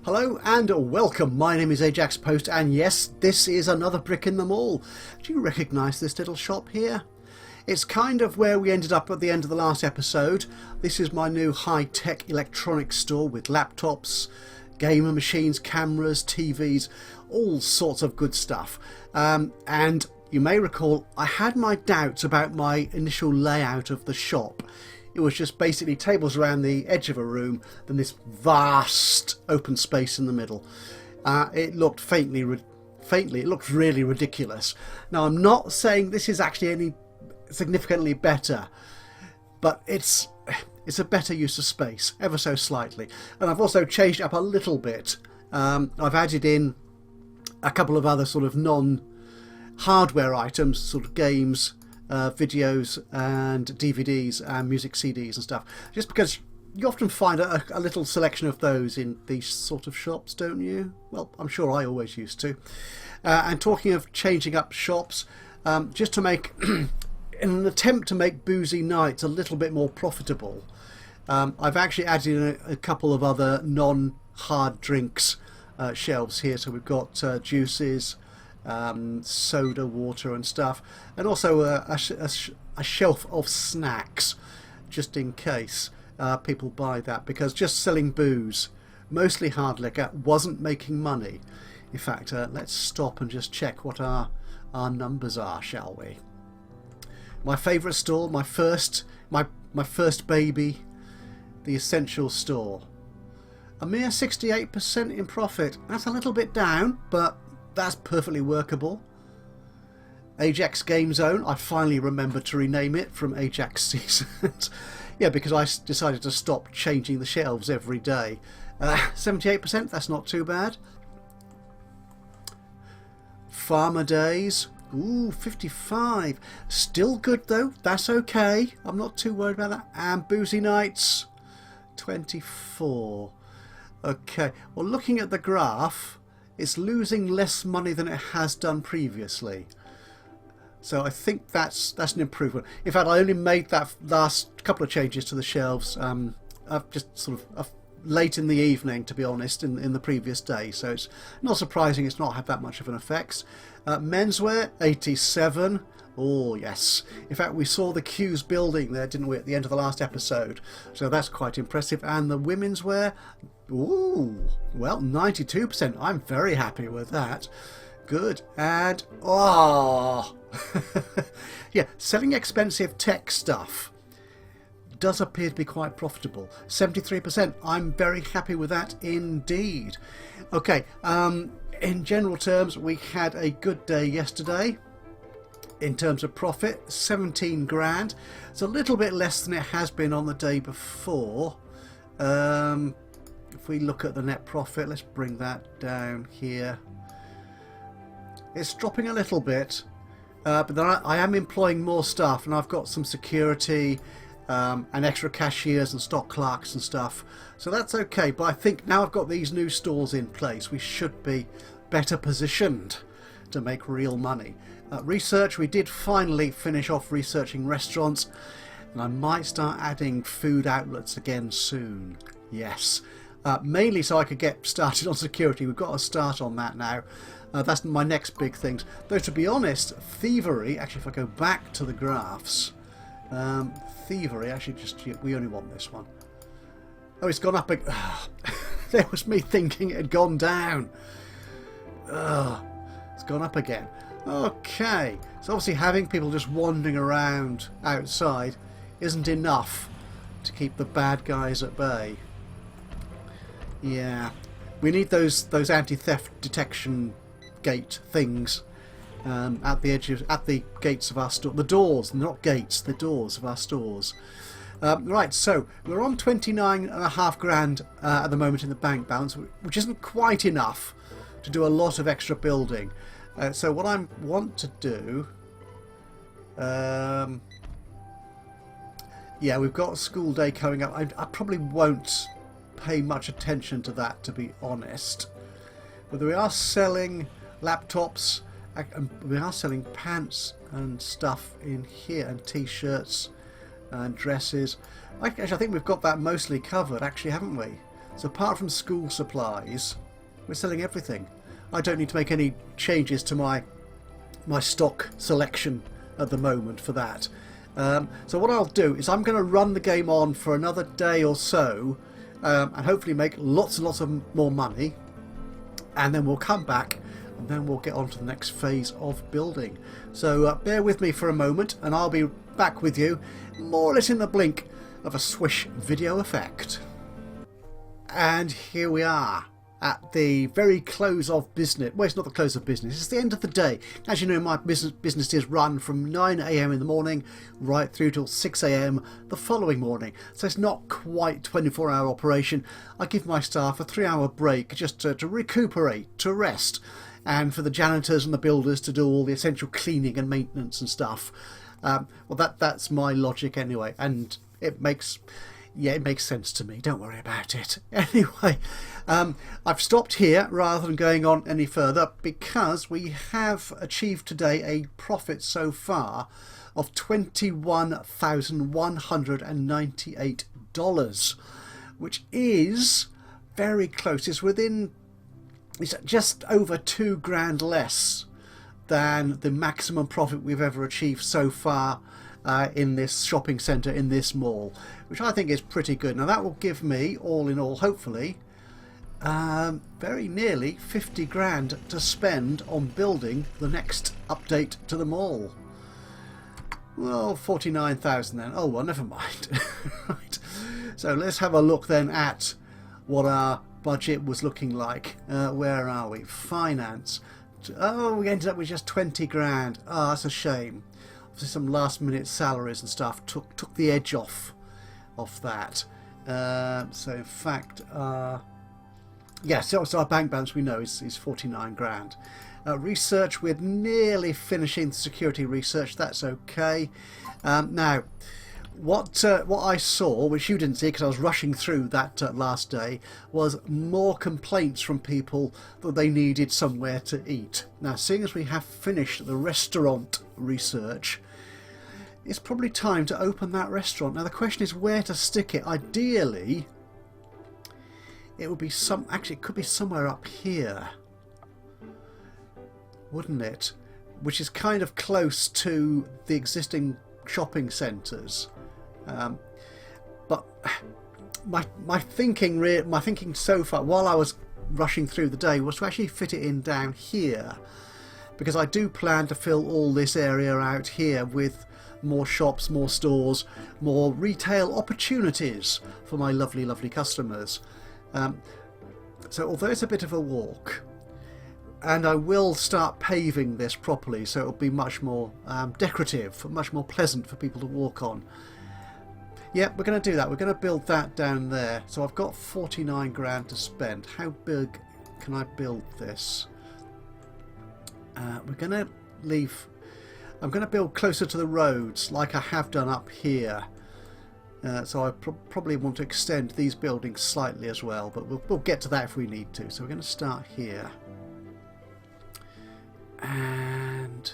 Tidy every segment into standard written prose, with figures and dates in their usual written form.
Hello and welcome, my name is Ajaxpost and yes, this is another brick in the mall. Do you recognise this little shop here? It's kind of where we ended up at the end of the last episode. This is my new high-tech electronics store with laptops, gamer machines, cameras, TVs, all sorts of good stuff. And you may recall I had my doubts about my initial layout of the shop. It was just basically tables around the edge of a room, then this vast open space in the middle. It looked it looked really ridiculous. Now I'm not saying this is actually any significantly better, but it's a better use of space, ever so slightly. And I've also changed it up a little bit. I've added in a couple of other sort of non-hardware items, sort of games, videos and DVDs and music CDs and stuff, just because you often find a little selection of those in these sort of shops, don't you? Well, I'm sure I always used to. And talking of changing up shops, just to make in an attempt to make boozy nights a little bit more profitable, I've actually added in a couple of other non-hard drinks shelves here. So we've got juices, soda, water and stuff, and also a shelf of snacks, just in case people buy that, because just selling booze, mostly hard liquor, wasn't making money. In fact, let's stop and just check what our numbers are, shall we? My favourite store, my first baby, the Essential Store, a mere 68% in profit. That's a little bit down, but that's perfectly workable. Ajax Game Zone, I finally remembered to rename it from Ajax Seasons. Yeah, because I decided to stop changing the shelves every day. 78%, that's not too bad. Farmer Days, ooh, 55. Still good though, that's okay. I'm not too worried about that. And Boozy Nights, 24. Okay, well, looking at the graph, it's losing less money than it has done previously. So I think that's an improvement. In fact, I only made that last couple of changes to the shelves just sort of late in the evening, to be honest, in the previous day. So it's not surprising it's not had that much of an effect. Menswear, 87. Oh, yes. In fact, we saw the queues building there, didn't we, at the end of the last episode? So that's quite impressive. And the women's wear, ooh, well, 92%. I'm very happy with that. Good. And, oh, yeah, selling expensive tech stuff does appear to be quite profitable. 73%. I'm very happy with that indeed. Okay, in general terms, we had a good day yesterday. In terms of profit, 17 grand. It's a little bit less than it has been on the day before. If we look at the net profit, let's bring that down here. It's dropping a little bit, but then I am employing more staff, and I've got some security and extra cashiers and stock clerks and stuff. So that's okay, but I think now I've got these new stores in place, we should be better positioned to make real money. Research, we did finally finish off researching restaurants, and I might start adding food outlets again soon. Yes, mainly so I could get started on security. We've got to start on that now. That's my next big things. Though to be honest, thievery, actually if I go back to the graphs, thievery, actually we only want this one. Oh, it's gone up again. There was me thinking it had gone down. It's gone up again. Okay, so obviously having people just wandering around outside isn't enough to keep the bad guys at bay. Yeah, we need those anti-theft detection gate things at the gates of our store. The doors, not gates, the doors of our stores. Right, so we're on 29.5 grand at the moment in the bank balance, which isn't quite enough to do a lot of extra building. So what I want to do, yeah, we've got a school day coming up. I probably won't pay much attention to that, to be honest. But we are selling laptops, and we are selling pants and stuff in here, and t-shirts and dresses. Actually, I think we've got that mostly covered, actually, haven't we? So apart from school supplies, we're selling everything. I don't need to make any changes to my stock selection at the moment for that. So what I'll do is I'm going to run the game on for another day or so, and hopefully make lots and lots of more money, and then we'll come back and then we'll get on to the next phase of building. So bear with me for a moment and I'll be back with you more or less in the blink of a swish video effect. And here we are at the very close of business. Well, it's not the close of business, it's the end of the day. As you know, my business is run from 9 AM in the morning right through till 6 AM the following morning. So it's not quite 24-hour operation. I give my staff a 3-hour break just to recuperate, to rest, and for the janitors and the builders to do all the essential cleaning and maintenance and stuff. Well, that's my logic anyway, and it makes sense to me. Don't worry about it. Anyway, I've stopped here rather than going on any further because we have achieved today a profit so far of $21,198, which is very close. It's just over $2,000 less than the maximum profit we've ever achieved so far in this shopping centre, in this mall, which I think is pretty good. Now that will give me, all in all, hopefully, very nearly 50 grand to spend on building the next update to the mall. Well, 49,000 then. Oh well, never mind. Right. So let's have a look then at what our budget was looking like. Where are we? Finance. Oh, we ended up with just 20 grand. Oh, that's a shame. Obviously some last minute salaries and stuff took the edge off that. So in fact, so our bank balance we know is 49 grand. Research, we're nearly finishing the security research. That's okay. Now, what I saw, which you didn't see because I was rushing through that last day, was more complaints from people that they needed somewhere to eat. Now, seeing as we have finished the restaurant research, it's probably time to open that restaurant. Now, the question is where to stick it. Ideally, it would be it could be somewhere up here, wouldn't it? Which is kind of close to the existing shopping centres. But my thinking so far, while I was rushing through the day, was to actually fit it in down here, because I do plan to fill all this area out here with more shops, more stores, more retail opportunities for my lovely customers. So although it's a bit of a walk, and I will start paving this properly so it'll be much more decorative, much more pleasant for people to walk on. Yeah, we're going to do that. We're going to build that down there. So I've got 49 grand to spend. How big can I build this? We're going to leave... I'm going to build closer to the roads like I have done up here. So I probably want to extend these buildings slightly as well, but we'll get to that if we need to. So we're going to start here. And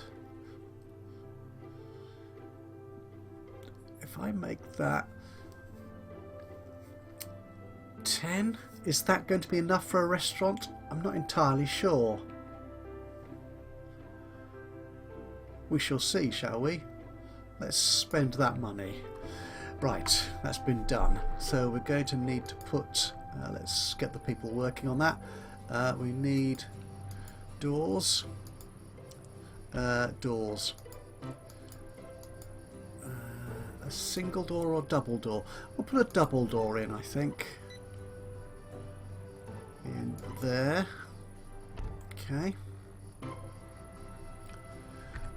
if I make that 10, is that going to be enough for a restaurant? I'm not entirely sure. We shall see, shall we? Let's spend that money. Right, that's been done. So we're going to need to put, let's get the people working on that. We need doors. Doors. A single door or double door? We'll put a double door in, I think. In there. Okay.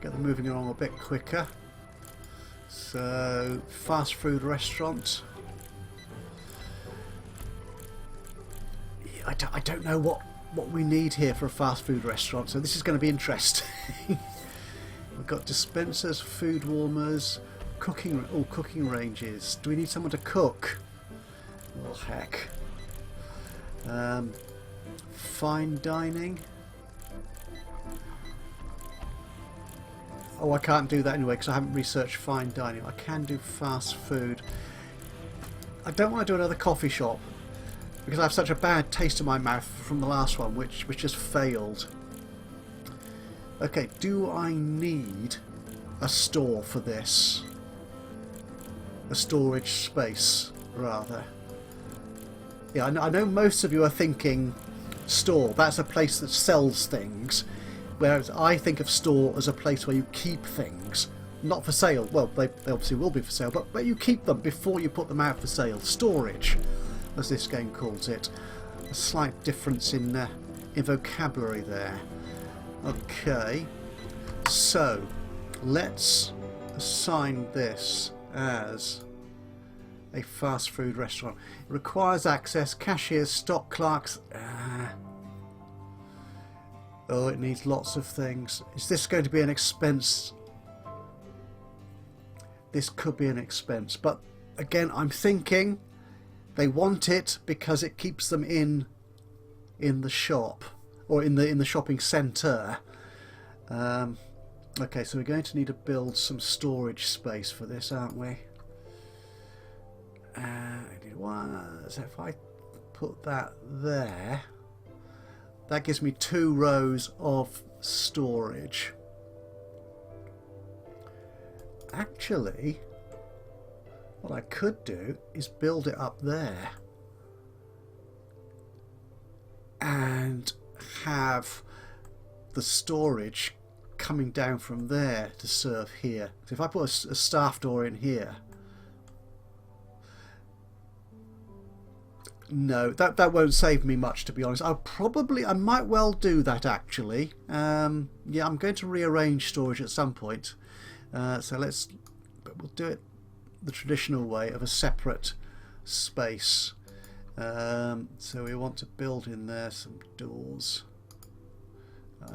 Get them moving along a bit quicker. So, fast food restaurant. I don't know what we need here for a fast food restaurant, so this is going to be interesting. We've got dispensers, food warmers, cooking ranges. Do we need someone to cook? Well, heck. Fine dining. Oh, I can't do that anyway because I haven't researched fine dining. I can do fast food. I don't want to do another coffee shop. because I have such a bad taste in my mouth from the last one, which just failed. Okay, do I need a store for this? A storage space, rather. Yeah, I know most of you are thinking store, that's a place that sells things, whereas I think of store as a place where you keep things. Not for sale. Well, they obviously will be for sale, but you keep them before you put them out for sale. Storage, as this game calls it. A slight difference in vocabulary there. Okay, so let's assign this as a fast food restaurant. It requires access, cashiers, stock clerks. Oh, it needs lots of things. Is this going to be an expense? This could be an expense, but again, I'm thinking they want it because it keeps them in the shop, or in the shopping centre. Okay, so we're going to need to build some storage space for this, aren't we? So if I put that there, that gives me 2 rows of storage. Actually, what I could do is build it up there and have the storage coming down from there to serve here. So if I put a staff door in here, no, that won't save me much, to be honest. I might well do that actually. Yeah, I'm going to rearrange storage at some point. So we'll do it the traditional way of a separate space. So we want to build in there some doors,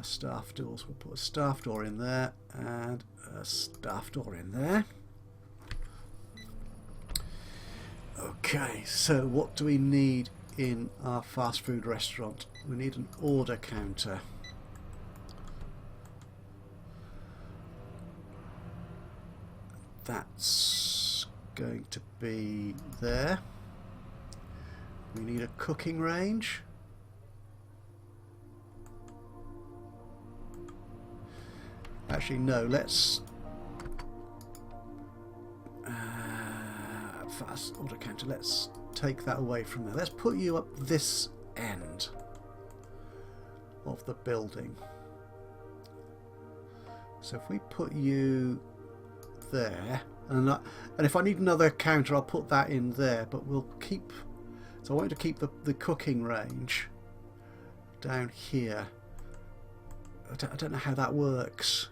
staff doors. We'll put a staff door in there and a staff door in there. Okay, so what do we need in our fast food restaurant? We need an order counter. That's going to be there. We need a cooking range. Actually, no, let's fast order counter. Let's take that away from there. Let's put you up this end of the building. So if we put you there, and if I need another counter, I'll put that in there, but we'll keep, so I want to keep the cooking range down here. I don't know how that works.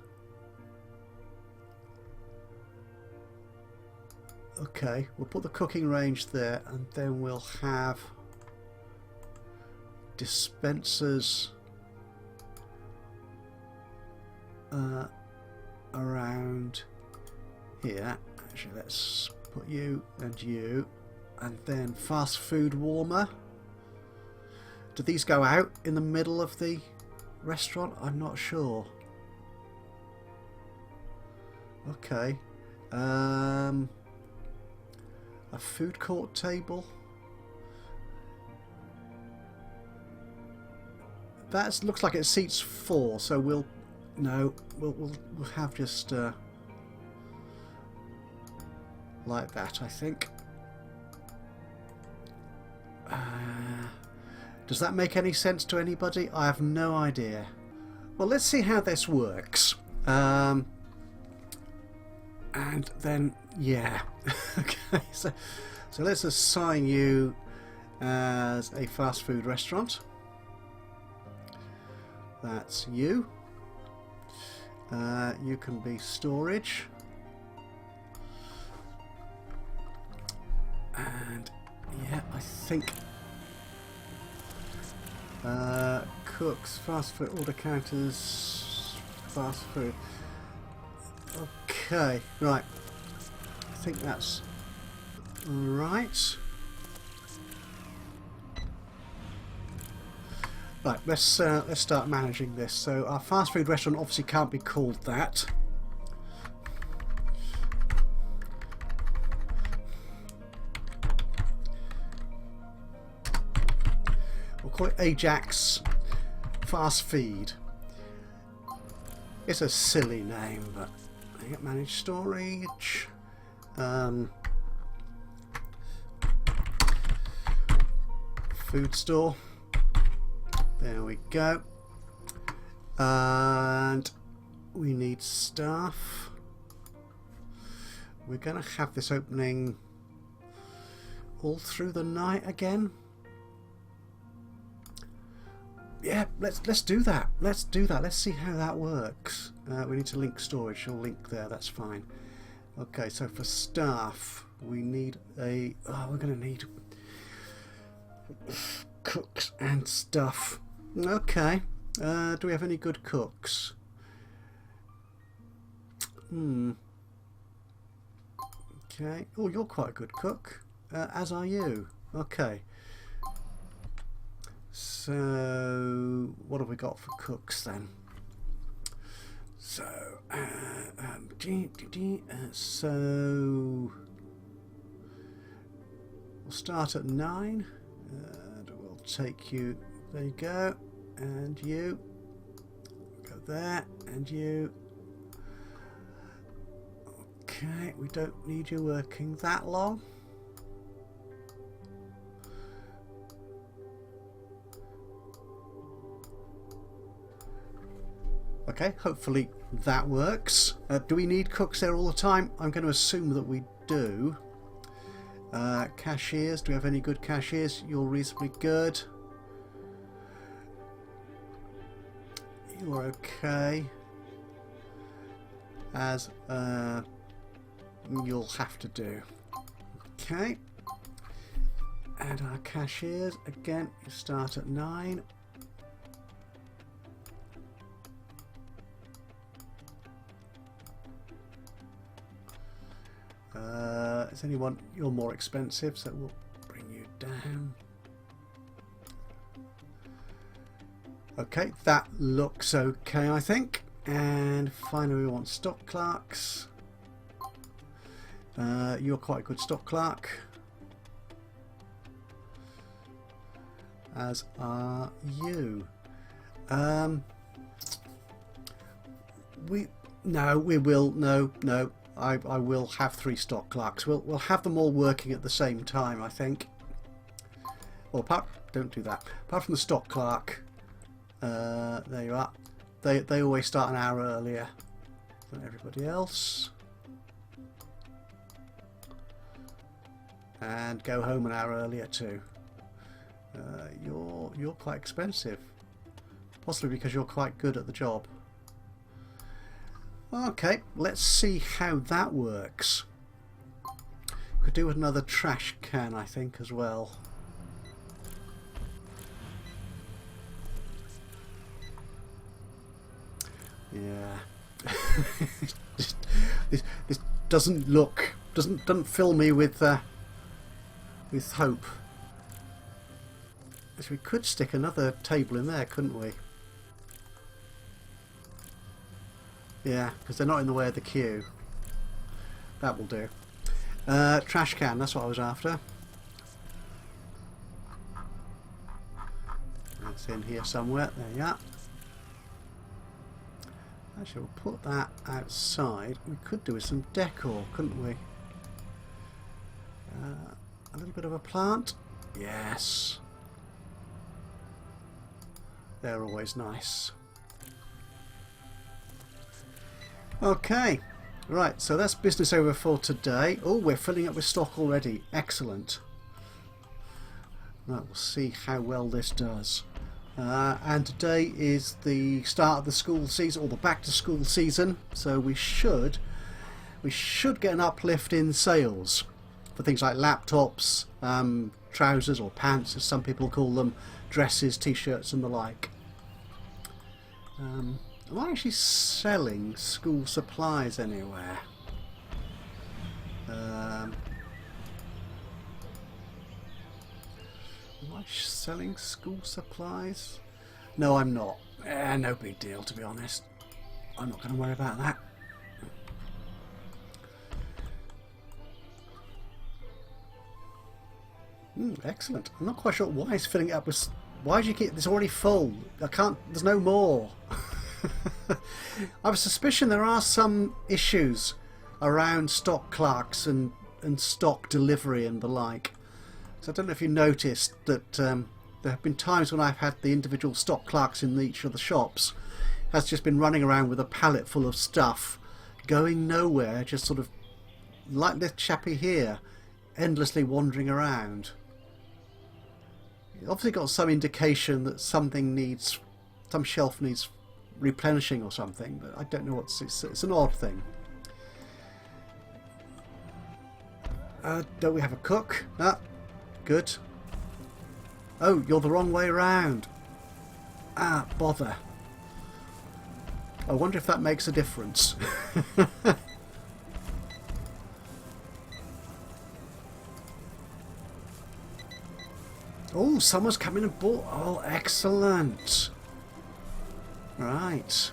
Okay, we'll put the cooking range there, and then we'll have dispensers around here. Actually, let's put you and you, and then fast food warmer. Do these go out in the middle of the restaurant? I'm not sure. Okay. A food court table. That looks like it seats 4, so we'll have just like that, I think. Does that make any sense to anybody? I have no idea. Well, let's see how this works. And then, yeah. Okay, so let's assign you as a fast food restaurant. That's you. You can be storage. And yeah, I think cooks, fast food, order counters, fast food. Okay, right. I think that's right. Right, let's start managing this. So our fast food restaurant obviously can't be called that. call it Ajax Fast Feed. It's a silly name, but I get managed storage. Food store. There we go. And we need staff. We're going to have this opening all through the night again. Yeah, let's do that. Let's do that. Let's see how that works. We need to link storage. You'll link there. That's fine. Okay, so for staff, we need a. Oh, we're going to need cooks and stuff. Okay. Do we have any good cooks? Okay. Oh, you're quite a good cook. As are you. Okay. So, what have we got for cooks then? So, so we'll start at 9. And we'll take you. There you go. And you. Go there. And you. Okay, we don't need you working that long. Okay, hopefully that works. Do we need cooks there all the time? I'm going to assume that we do. Cashiers, do we have any good cashiers? You're reasonably good. You're okay. As you'll have to do. Okay. And our cashiers, again, you start at 9. Is anyone? You're more expensive, so we'll bring you down. Okay, that looks okay, I think. And finally, we want stock clerks. You're quite a good stock clerk, as are you. No. I will have 3 stock clerks. We'll have them all working at the same time, I think. Well, don't do that. Apart from the stock clerk, there you are. They always start an hour earlier than everybody else, and go home an hour earlier too. You're quite expensive, possibly because you're quite good at the job. Okay, let's see how that works. Could do with another trash can, I think, as well. Yeah. this doesn't fill me with hope. Actually, we could stick another table in there, couldn't we? Yeah, because they're not in the way of the queue. That will do. Trash can, that's what I was after. That's in here somewhere. There you are. Actually, we'll put that outside. We could do with some decor, couldn't we? A little bit of a plant. Yes. They're always nice. Okay, right, so that's business over for today. Oh, we're filling up with stock already. Excellent. Right, we'll see how well this does. And today is the start of the school season, or the back to school season, so we should get an uplift in sales for things like laptops, trousers or pants as some people call them, dresses, t-shirts and the like. Am I actually selling school supplies anywhere? Am I selling school supplies? No, I'm not. No big deal, to be honest. I'm not going to worry about that. Excellent. I'm not quite sure why it's filling it up with Why do you keep... It's already full. I can't... There's no more. I have a suspicion there are some issues around stock clerks and stock delivery and the like. So I don't know if you noticed that there have been times when I've had the individual stock clerks in each of the shops has just been running around with a pallet full of stuff, going nowhere, just sort of like this chappie here, endlessly wandering around. You've obviously got some indication that something needs, some shelf needs replenishing or something, but I don't know what's. It's an odd thing. Don't we have a cook? Ah, good. Oh, you're the wrong way around. Ah, bother. I wonder if that makes a difference. Oh, someone's coming and bought. Oh, excellent. Right.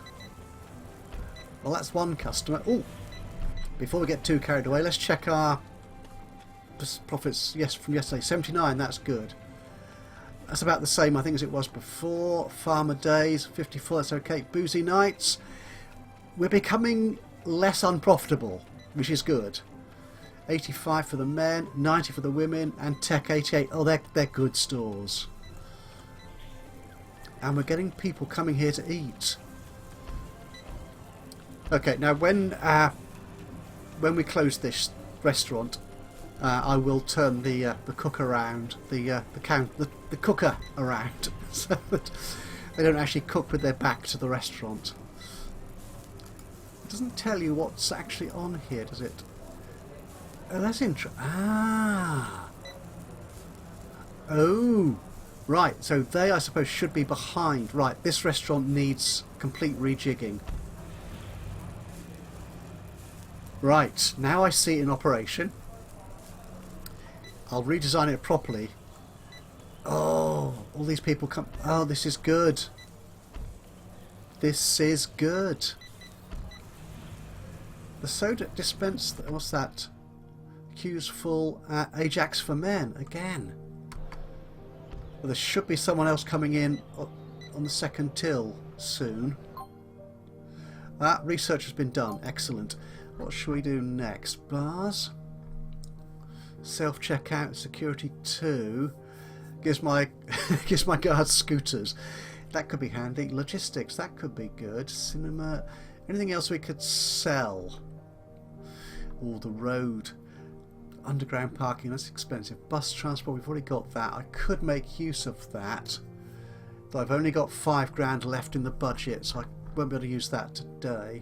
Well, that's one customer. Oh, before we get too carried away, let's check our profits. Yes, from yesterday, 79. That's good. That's about the same, I think, as it was before. Farmer days, 54. That's okay. Boozy nights. We're becoming less unprofitable, which is good. 85 for the men, 90 for the women, and Tech 88. Oh, they're good stores. And we're getting people coming here to eat. Okay, now when we close this restaurant, I will turn the cook around, the cooker around, so that they don't actually cook with their back to the restaurant. It doesn't tell you what's actually on here, does it? Oh, that's interesting. Ah. Oh. Right, so they, I suppose, should be behind. Right, this restaurant needs complete rejigging. Right, now I see it in operation. I'll redesign it properly. Oh, all these people come... Oh, this is good. This is good. The soda dispense... What's that? Queues full. Ajax for men. Again. Well, there should be someone else coming in on the second till soon. Research has been done. Excellent. What should we do next? Bars. Self-checkout. Security 2. Gives my guards scooters. That could be handy. Logistics. That could be good. Cinema. Anything else we could sell? Oh, the road. Underground parking, that's expensive. Bus transport, we've already got that. I could make use of that. Though I've only got £5 left in the budget, so I won't be able to use that today.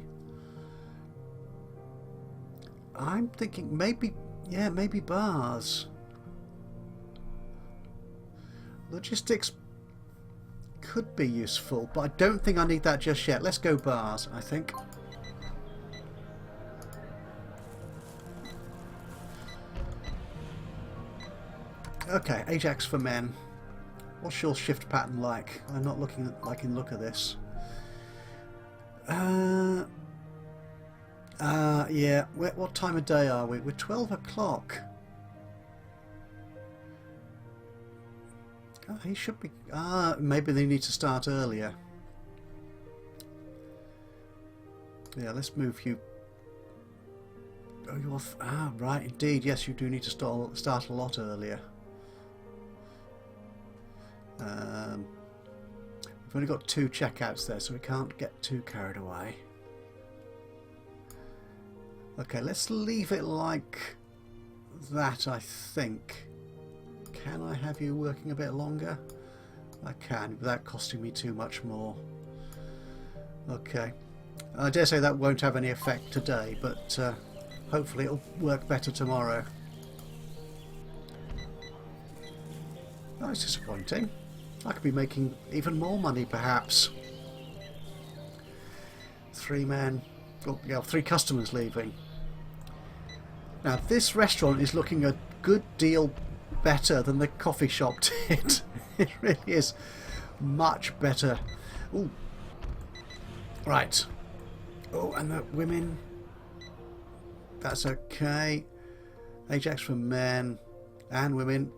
I'm thinking maybe, yeah, maybe bars. Logistics could be useful, but I don't think I need that just yet. Let's go bars, I think. Okay, Ajax for men. What's your shift pattern like? I'm not looking at, liking the look of this. Yeah. What time of day are we? We're 12 o'clock. Oh, he should be... maybe they need to start earlier. Yeah, let's move you... Oh, you're... right, indeed. Yes, you do need to start a lot earlier. We've only got 2 checkouts there, so we can't get too carried away. Okay, let's leave it like that, I think. Can I have you working a bit longer? I can, without costing me too much more. Okay. I dare say that won't have any effect today, but hopefully it'll work better tomorrow. Oh, it's disappointing. I could be making even more money, perhaps. 3 men. Oh, yeah, 3 customers leaving. Now, this restaurant is looking a good deal better than the coffee shop did. It really is much better. Ooh. Right. Oh, and the women. That's okay. Ajax for men and women.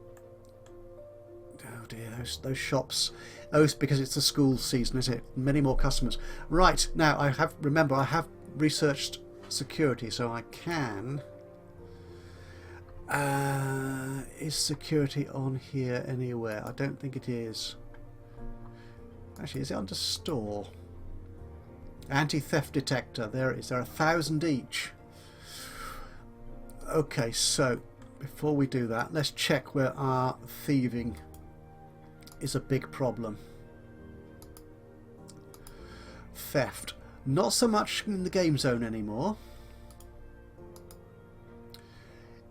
Oh dear, those shops. Oh, it's because it's the school season, is it? Many more customers. Right, now I have researched security, so I can. Is security on here anywhere? I don't think it is. Actually, is it under store? Anti-theft detector. There it is. There are 1,000 each. Okay, so before we do that, let's check where our thieving is a big problem. Theft. Not so much in the game zone anymore.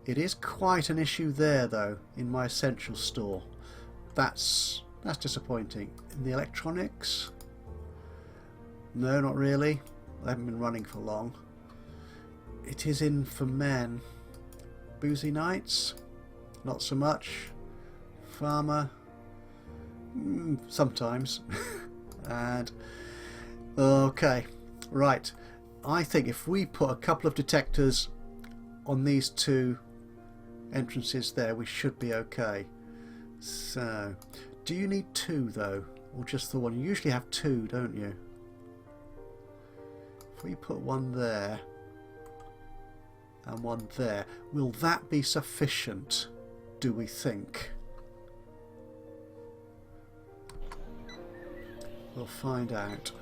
It is quite an issue there, though, in my essential store. That's disappointing. In the electronics? No, not really. I haven't been running for long. It is in for men. Boozy nights? Not so much. Farmer? Sometimes. And okay, right. I think if we put a couple of detectors on these two entrances there, we should be okay. So, do you need two though, or just the one? You usually have two, don't you? If we put one there and one there, will that be sufficient, do we think? We'll find out.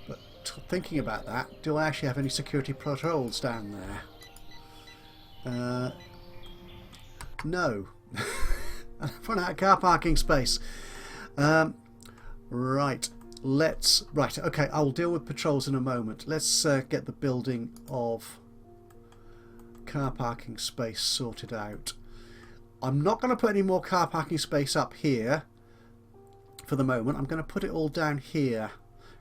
But thinking about that, do I actually have any security patrols down there? No. I've run out of car parking space. Right. Right, okay, I'll deal with patrols in a moment. Let's get the building of car parking space sorted out. I'm not going to put any more car parking space up here for the moment. I'm going to put it all down here.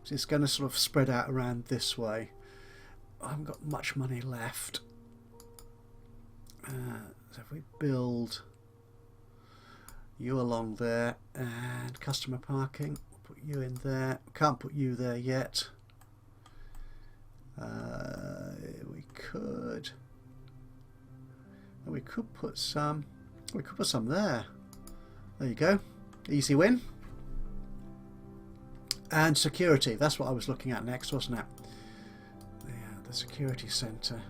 So it's going to sort of spread out around this way. I haven't got much money left. So if we build you along there and customer parking, we'll put you in there. Can't put you there yet. We could put some. We could put some there. There you go. Easy win. And security. That's what I was looking at next, wasn't it? Yeah, the security centre.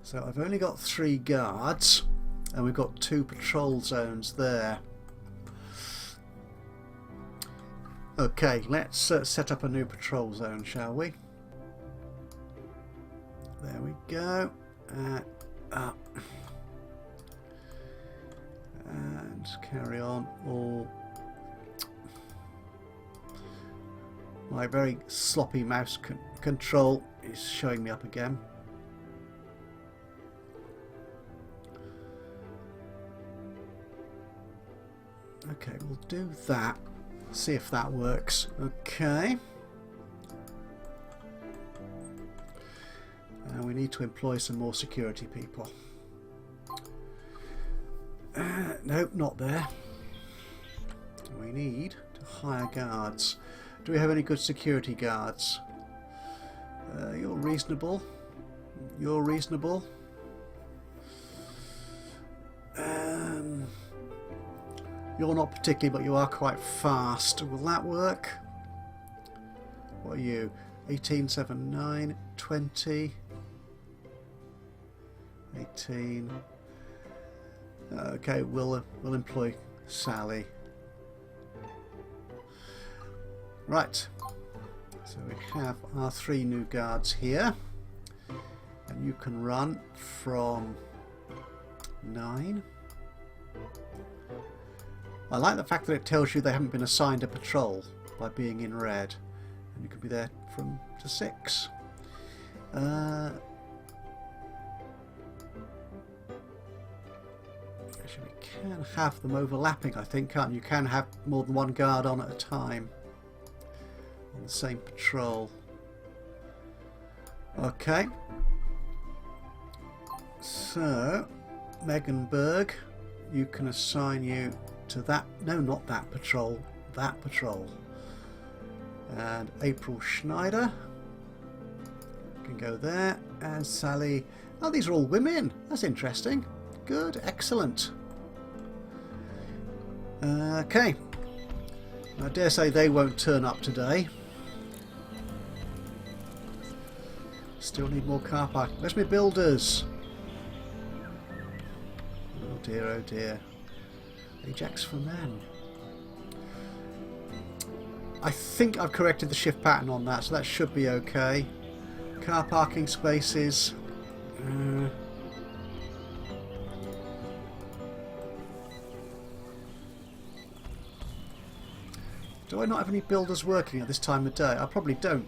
So I've only got 3 guards, and we've got 2 patrol zones there. Okay, let's set up a new patrol zone, shall we? There we go. Up. And carry on. All my very sloppy mouse control is showing me up again. Okay, we'll do that. See if that works. Okay. We need to employ some more security people. Nope, not there. We need to hire guards. Do we have any good security guards? You're reasonable. You're reasonable. You're not particularly, but you are quite fast. Will that work? What are you? 18, 7, 9, 20, 18. Okay, we'll employ Sally. Right. So we have our 3 new guards here, and you can run from 9. I like the fact that it tells you they haven't been assigned a patrol by being in red, and you could be there from to 6. Actually, we can have them overlapping, I think, can't you? You can have more than 1 guard on at a time on the same patrol. Okay. So, Meganberg, you can assign you to that. No, not that patrol. That patrol. And April Schneider can go there. And Sally. Oh, these are all women. That's interesting. Good. Excellent. Okay. I dare say they won't turn up today. Still need more car park. Where's my builders? Oh dear, oh dear. Ajax for men. I think I've corrected the shift pattern on that, so that should be okay. Car parking spaces. Do I not have any builders working at this time of day? I probably don't.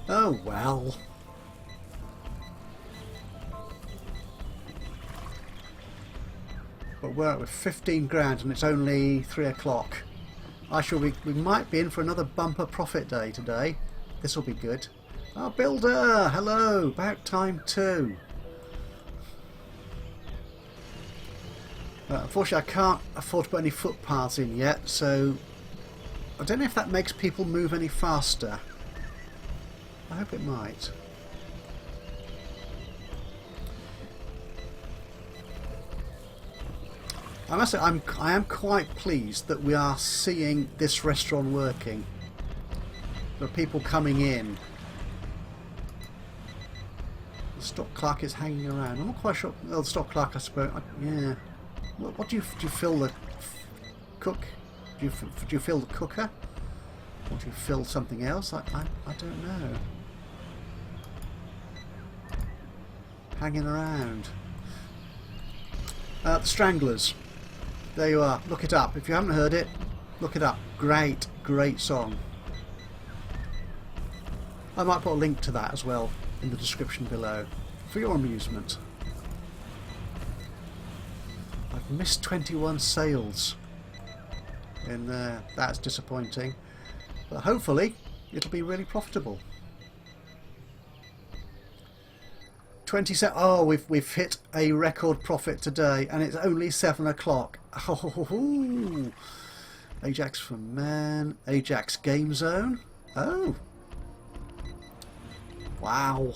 Oh well. But we're at with 15 grand and it's only 3 o'clock. We might be in for another bumper profit day today. This will be good. Oh, builder! Hello! About time too. Unfortunately I can't afford to put any footpaths in yet, so I don't know if that makes people move any faster. I hope it might. I must say I am quite pleased that we are seeing this restaurant working. There are people coming in. The stock clerk is hanging around. I'm not quite sure. Well, the stock clerk, I suppose. Yeah. What do you fill the cook? Do you fill the cooker? Or do you fill something else? I don't know. Hanging around. The Stranglers. There you are. Look it up. If you haven't heard it, look it up. Great, great song. I might put a link to that as well in the description below for your amusement. I've missed 21 sales in there. That's disappointing. But hopefully it'll be really profitable. 27. Oh, we've hit a record profit today, and it's only 7 o'clock. Oh, Ajax for man. Ajax Game Zone. Oh, wow.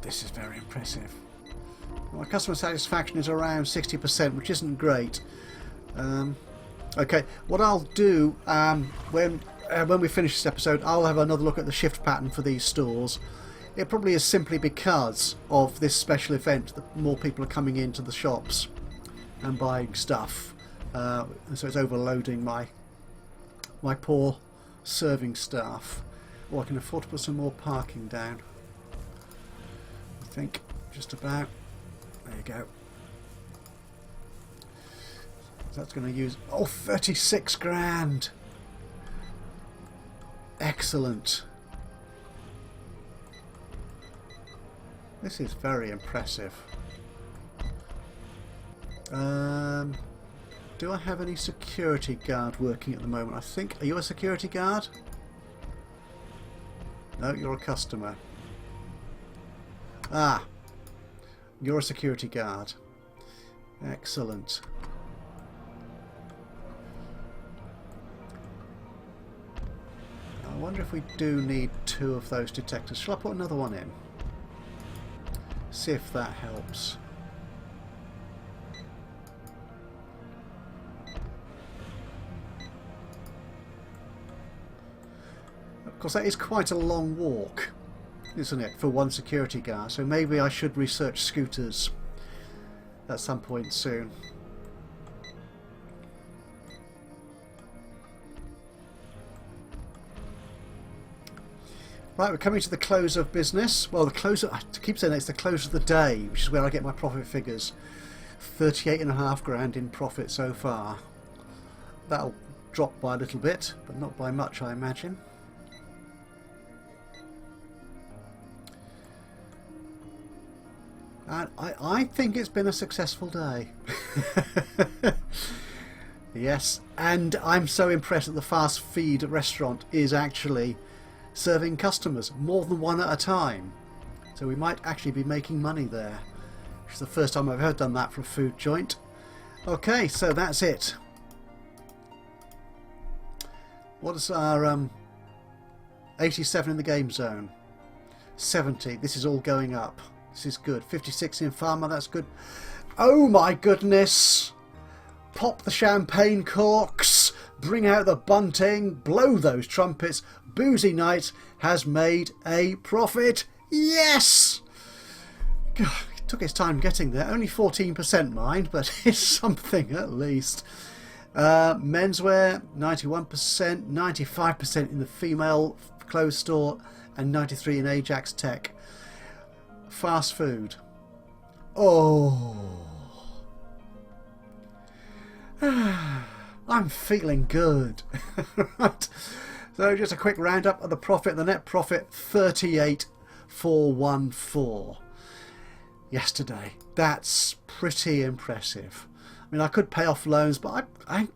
This is very impressive. My customer satisfaction is around 60%, which isn't great. Okay, what I'll do when we finish this episode, I'll have another look at the shift pattern for these stores. It probably is simply because of this special event that more people are coming into the shops and buying stuff, and so it's overloading my poor serving staff. Oh, I can afford to put some more parking down. I think just about. There you go. That's going to use 36 grand. Excellent. This is very impressive. Do I have any security guard working at the moment? I think. Are you a security guard? No, you're a customer. Ah, you're a security guard. Excellent. I wonder if we do need 2 of those detectors. Shall I put another one in? See if that helps. Of course, that is quite a long walk, isn't it, for one security guard? So maybe I should research scooters at some point soon. Right, we're coming to the close of business. Well, I keep saying it's the close of the day, which is where I get my profit figures. 38.5 grand in profit so far. That'll drop by a little bit, but not by much, I imagine. And I think it's been a successful day. Yes, and I'm so impressed that the fast feed restaurant is actually serving customers more than one at a time. So we might actually be making money there, which is the first time I've ever done that for a food joint. Okay, so that's it. What is our 87 in the game zone? 70. This is all going up. This is good. 56 in Farmer, that's good. Oh my goodness! Pop the champagne corks, bring out the bunting, blow those trumpets. Boozy Knight has made a profit. Yes! God, it took its time getting there. Only 14% mind, but it's something at least. Menswear, 91%, 95% in the female clothes store, and 93% in Ajax Tech. Fast food. Oh. I'm feeling good. Right. So just a quick roundup of the profit. The net profit, 38,414 yesterday. That's pretty impressive. I mean, I could pay off loans, but I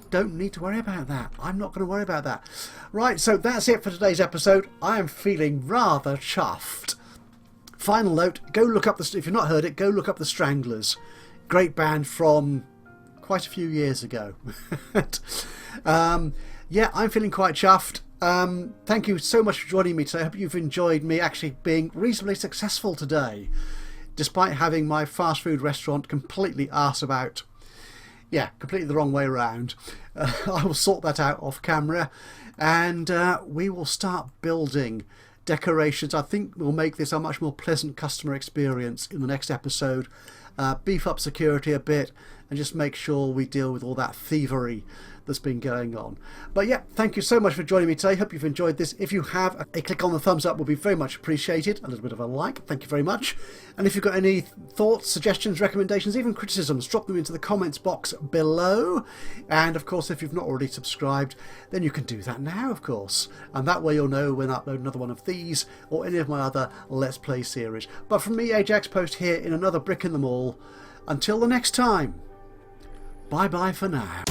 don't need to worry about that. I'm not going to worry about that. Right, so that's it for today's episode. I am feeling rather chuffed. Final note, go look up if you've not heard it, go look up the Stranglers. Great band from quite a few years ago. Yeah, I'm feeling quite chuffed. Thank you so much for joining me today. I hope you've enjoyed me actually being reasonably successful today, despite having my fast food restaurant completely arse about. Yeah, completely the wrong way around. I will sort that out off camera, and we will start building decorations. I think we'll make this a much more pleasant customer experience in the next episode. Beef up security a bit and just make sure we deal with all that thievery that's been going on. But yeah, thank you so much for joining me today. Hope you've enjoyed this. If you have, a click on the thumbs up will be very much appreciated. A little bit of a like, thank you very much. And if you've got any thoughts, suggestions, recommendations, even criticisms, drop them into the comments box below. And of course, if you've not already subscribed, then you can do that now, of course. And that way you'll know when I upload another one of these or any of my other Let's Play series. But from me, Ajaxpost, here in another Brick in the Mall. Until the next time, bye-bye for now.